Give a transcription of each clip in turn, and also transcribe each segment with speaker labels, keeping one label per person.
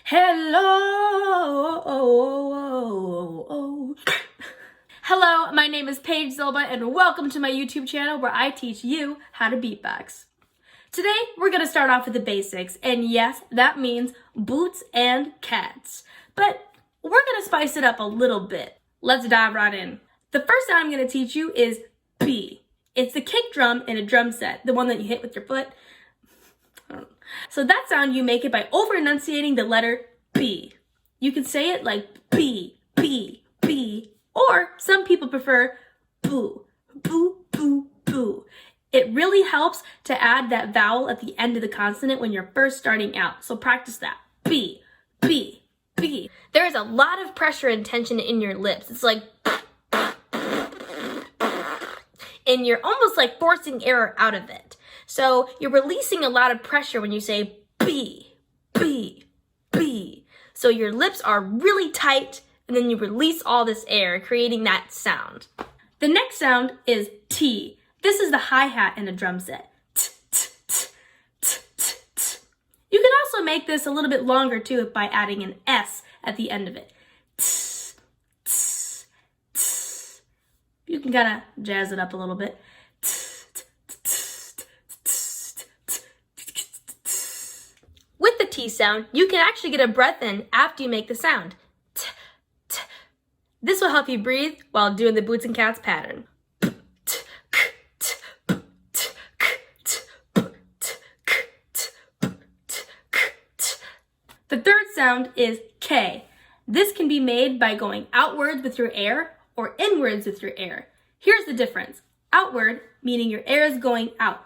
Speaker 1: Hello. Hello, my name is Paige Zilba and welcome to my YouTube channel where I teach you how to beatbox. Today, we're going to start off with the basics, and yes, that means boots and cats. But we're going to spice it up a little bit. Let's dive right in. The first sound I'm going to teach you is B. It's the kick drum in a drum set, the one that you hit with your foot. So that sound, you make it by over-enunciating the letter B. You can say it like B, B, B, or some people prefer boo, boo, boo, boo. It really helps to add that vowel at the end of the consonant when you're first starting out. So practice that. B, B, B. There is a lot of pressure and tension in your lips. It's like, and you're almost like forcing air out of it. So you're releasing a lot of pressure when you say B, B, B. So your lips are really tight and then you release all this air, creating that sound. The next sound is T. This is the hi-hat in a drum set. T, t, t, t, t, t. You can also make this a little bit longer too by adding an S at the end of it. T, t, t. You can kind of jazz it up a little bit. With the T sound, you can actually get a breath in after you make the sound. T, t. This will help you breathe while doing the boots and cats pattern. The third sound is K. This can be made by going outwards with your air or inwards with your air. Here's the difference. Outward, meaning your air is going out.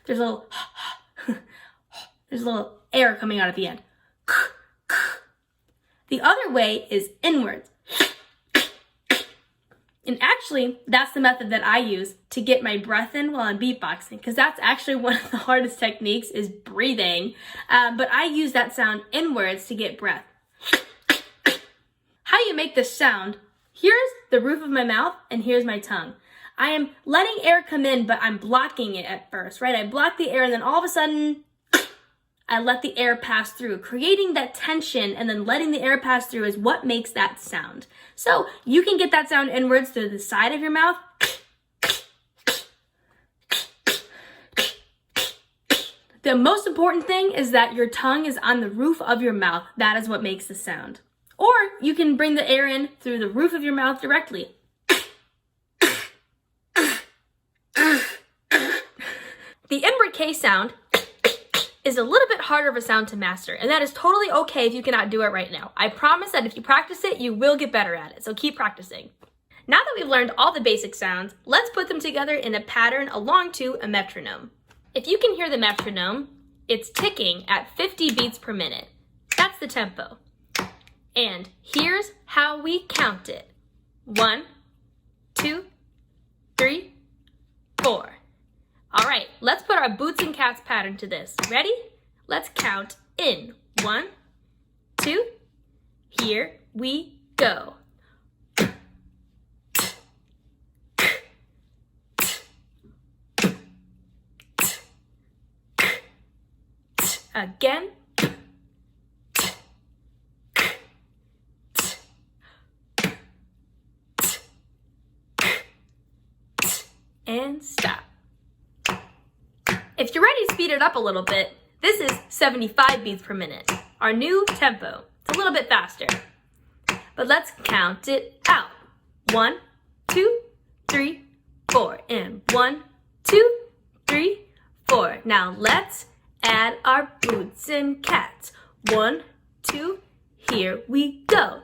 Speaker 1: There's a little air coming out at the end. The other way is inwards. And actually, that's the method that I use to get my breath in while I'm beatboxing, because that's actually one of the hardest techniques is breathing. But I use that sound inwards to get breath. How you make this sound, here's the roof of my mouth and here's my tongue. I am letting air come in, but I'm blocking it at first, right? I block the air and then all of a sudden, I let the air pass through. Creating that tension and then letting the air pass through is what makes that sound. So you can get that sound inwards through the side of your mouth. The most important thing is that your tongue is on the roof of your mouth. That is what makes the sound. Or you can bring the air in through the roof of your mouth directly. The inward K sound is a little bit harder of a sound to master, and that is totally okay if you cannot do it right now. I promise that if you practice it, you will get better at it, so keep practicing. Now that we've learned all the basic sounds, let's put them together in a pattern along to a metronome. If you can hear the metronome, it's ticking at 50 beats per minute. That's the tempo. And here's how we count it. 1, 2, 3, 4. All right, let's put our boots and cats pattern to this. Ready? Let's count in. 1, 2, here we go. Again. And stop. If you're ready to speed it up a little bit, this is 75 beats per minute, our new tempo. It's a little bit faster. But let's count it out. 1, 2, 3, 4. And 1, 2, 3, 4. Now let's add our boots and cats. 1, 2, here we go.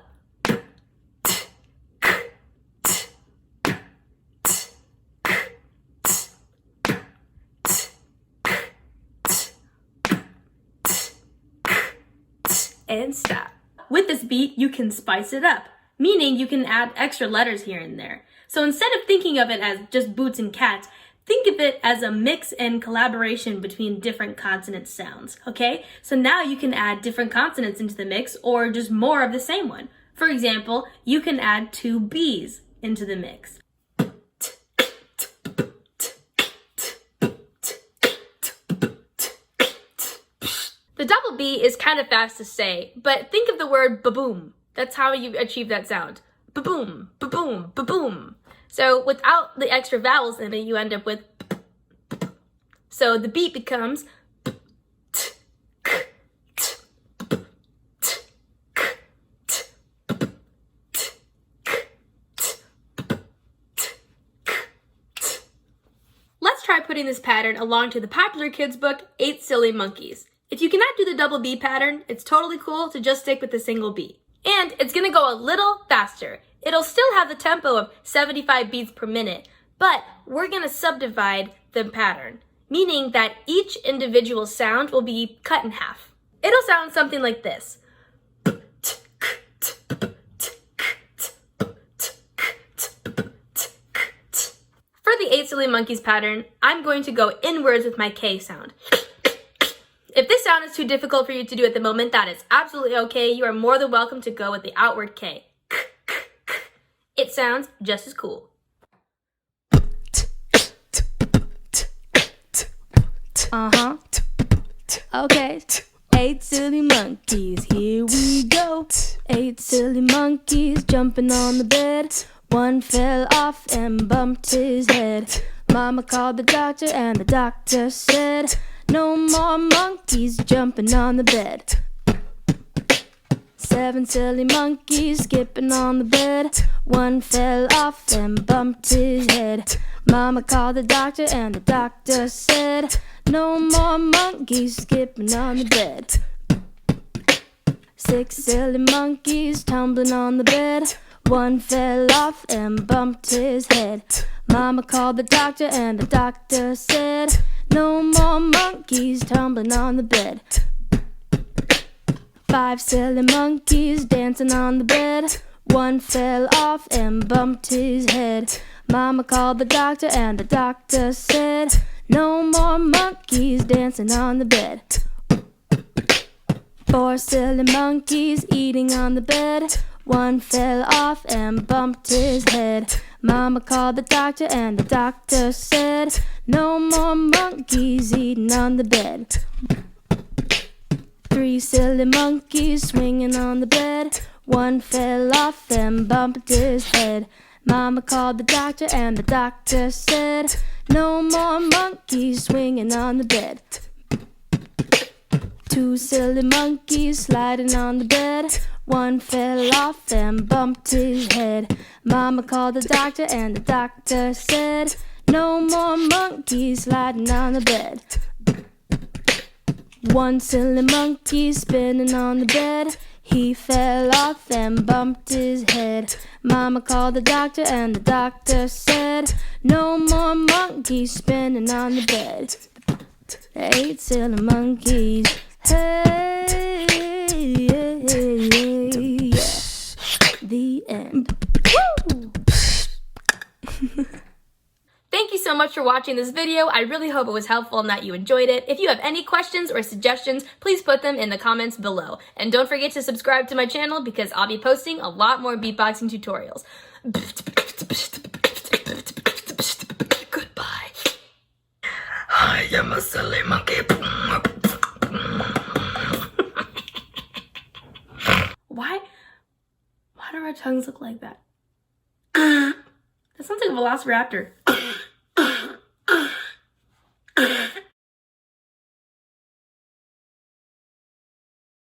Speaker 1: And stop. With this beat, you can spice it up, meaning you can add extra letters here and there. So instead of thinking of it as just boots and cats, think of it as a mix and collaboration between different consonant sounds, okay? So now you can add different consonants into the mix or just more of the same one. For example, you can add 2 B's into the mix. The double double B is kind of fast to say, but think of the word ba-boom. That's how you achieve that sound. Ba-boom, ba-boom, ba-boom. So without the extra vowels in it, you end up with so the beat becomes Let's try putting this pattern along to the popular kids book, 8 Silly Monkeys. If you cannot do the double B pattern, it's totally cool to just stick with the single B. And it's gonna go a little faster. It'll still have the tempo of 75 beats per minute, but we're gonna subdivide the pattern, meaning that each individual sound will be cut in half. It'll sound something like this. For the 8 Silly Monkeys pattern, I'm going to go inwards with my K sound. If this sound is too difficult for you to do at the moment, that is absolutely okay. You are more than welcome to go with the outward K. It sounds just as cool.
Speaker 2: Uh-huh. Okay. 8 silly monkeys, here we go. 8 silly monkeys jumping on the bed. One fell off and bumped his head. Mama called the doctor and the doctor said, no more monkeys jumping on the bed. 7 silly monkeys skipping on the bed. One fell off and bumped his head. Mama called the doctor and the doctor said, no more monkeys skipping on the bed. 6 silly monkeys tumbling on the bed. One fell off and bumped his head. Mama called the doctor and the doctor said, no more monkeys tumbling on the bed. 5 silly monkeys dancing on the bed. One fell off and bumped his head. Mama called the doctor and the doctor said, no more monkeys dancing on the bed. 4 silly monkeys eating on the bed. One fell off and bumped his head. Mama called the doctor and the doctor said, no more monkeys eating on the bed. 3 silly monkeys swinging on the bed. One fell off and bumped his head. Mama called the doctor and the doctor said, no more monkeys swinging on the bed. 2 silly monkeys sliding on the bed. One fell off and bumped his head. Mama called the doctor and the doctor said, no more monkeys sliding on the bed. 1 silly monkey spinning on the bed. He fell off and bumped his head. Mama called the doctor and the doctor said, no more monkeys spinning on the bed. 8 silly monkeys. Hey, yeah, yeah, yeah. The end. Woo!
Speaker 1: Thank you so much for watching this video. I really hope it was helpful and that you enjoyed it. If you have any questions or suggestions, please put them in the comments below. And don't forget to subscribe to my channel because I'll be posting a lot more beatboxing tutorials. Goodbye. I am a silly monkey. Why do our tongues look like that? That sounds like a velociraptor.